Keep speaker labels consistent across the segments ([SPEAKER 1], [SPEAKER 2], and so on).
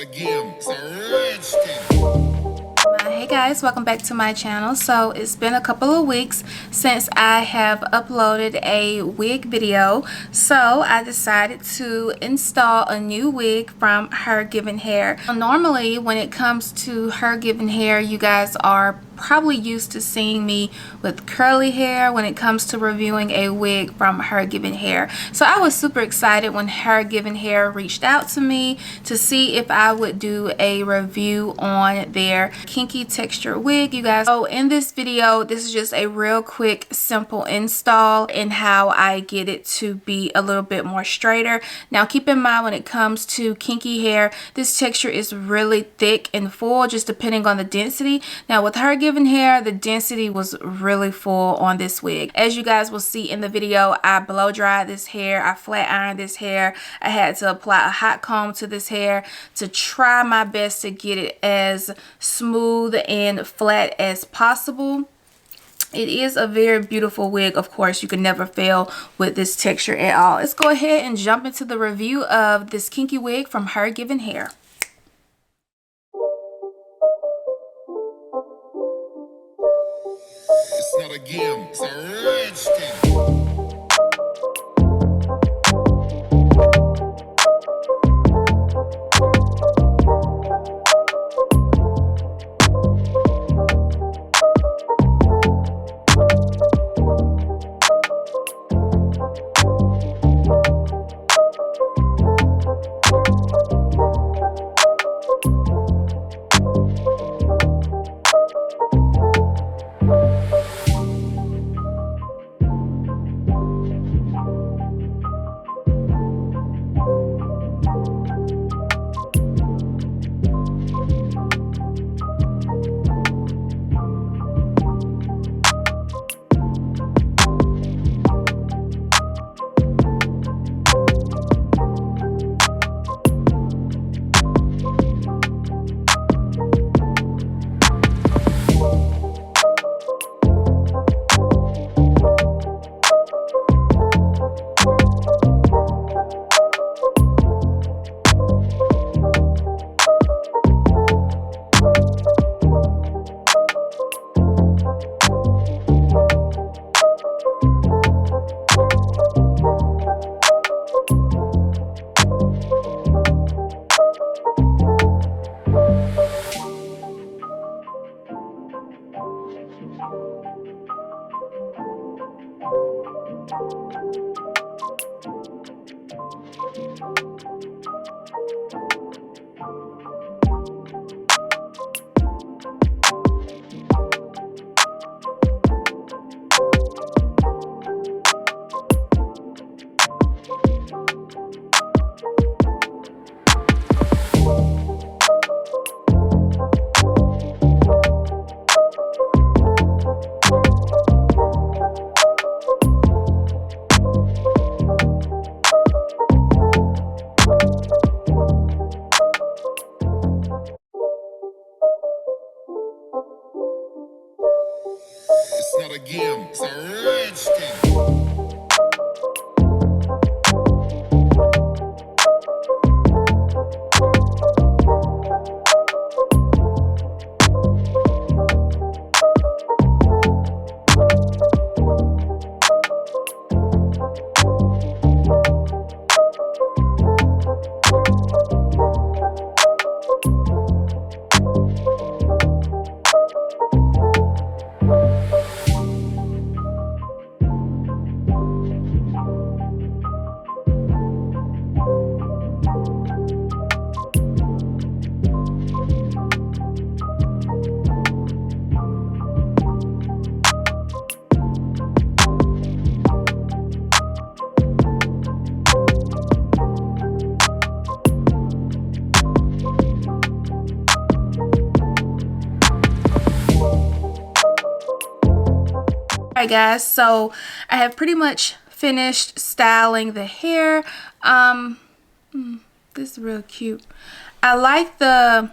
[SPEAKER 1] Hey guys, welcome back to my channel. So it's been a couple of weeks since I have uploaded a wig video, so I decided to install a new wig from HerGivenHair. Normally when it comes to HerGivenHair, you guys are probably used to seeing me with curly hair when it comes to reviewing a wig from HerGivenHair. So I was super excited when HerGivenHair reached out to me to see if I would do a review on their kinky texture wig, you guys. So in this video, this is just a real quick simple install and how I get it to be a little bit more straighter. Now keep in mind, when it comes to kinky hair, this texture is really thick and full, just depending on the density. Now with HerGivenHair, the density was really full on this wig. As you guys will see in the video, I blow dried this hair, I flat ironed this hair, I had to apply a hot comb to this hair to try my best to get it as smooth and flat as possible. It is a very beautiful wig. Of course, you can never fail with this texture at all. Let's go ahead and jump into the review of this kinky wig from HerGivenHair.
[SPEAKER 2] It's not a game, it's a rich thing. It's not a game, it's a rich thing.
[SPEAKER 1] Alright guys, so I have pretty much finished styling the hair. This is real cute. I like the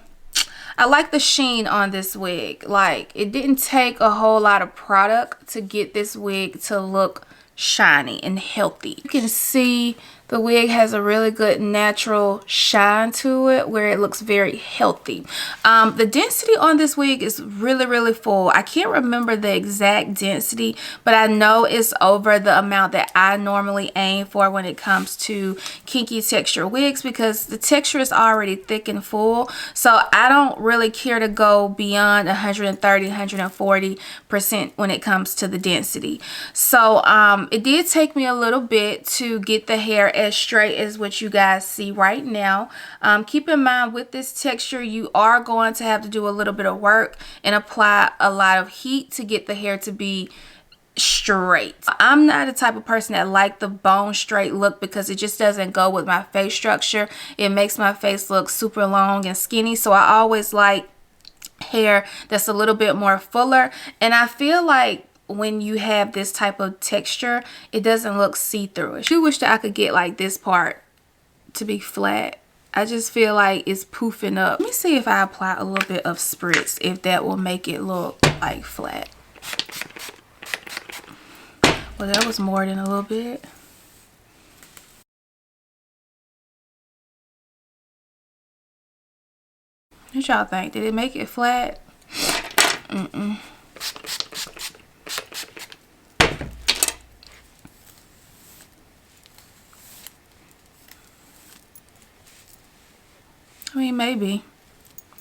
[SPEAKER 1] sheen on this wig. Like, it didn't take a whole lot of product to get this wig to look shiny and healthy. You can see the wig has a really good natural shine to it where it looks very healthy. The density on this wig is really full. I can't remember the exact density, but I know it's over the amount that I normally aim for when it comes to kinky texture wigs, because the texture is already thick and full. So I don't really care to go beyond 130, 140% when it comes to the density. So it did take me a little bit to get the hair as straight as what you guys see right now. Keep in mind, with this texture, you are going to have to do a little bit of work and apply a lot of heat to get the hair to be straight. I'm not the type of person that like the bone straight look, because it just doesn't go with my face structure. It makes my face look super long and skinny. So I always like hair that's a little bit more fuller, and I feel like when you have this type of texture, it doesn't look see-through. I do wish that I could get like this part to be flat. I just feel like it's poofing up. Let me see if I apply a little bit of spritz, if that will make it look like flat. Well, that was more than a little bit. What y'all think? Did it make it flat? I mean, maybe.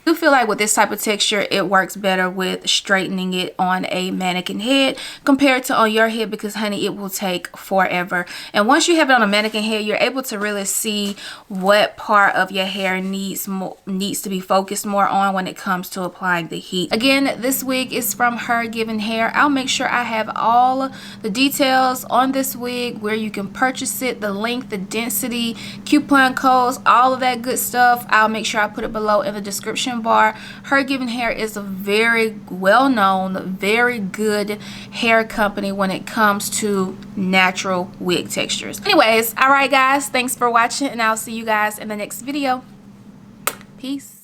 [SPEAKER 1] I do feel like with this type of texture, it works better with straightening it on a mannequin head compared to on your head, because honey, it will take forever. And once you have it on a mannequin head, you're able to really see what part of your hair needs to be focused more on when it comes to applying the heat. Again, this wig is from HerGivenHair. I'll make sure I have all the details on this wig, where you can purchase it, the link, the density, coupon codes, all of that good stuff. I'll make sure I put it below in the description bar. HerGivenHair is a very well-known, very good hair company when it comes to natural wig textures. Anyways, all right guys, thanks for watching, and I'll see you guys in the next video. Peace.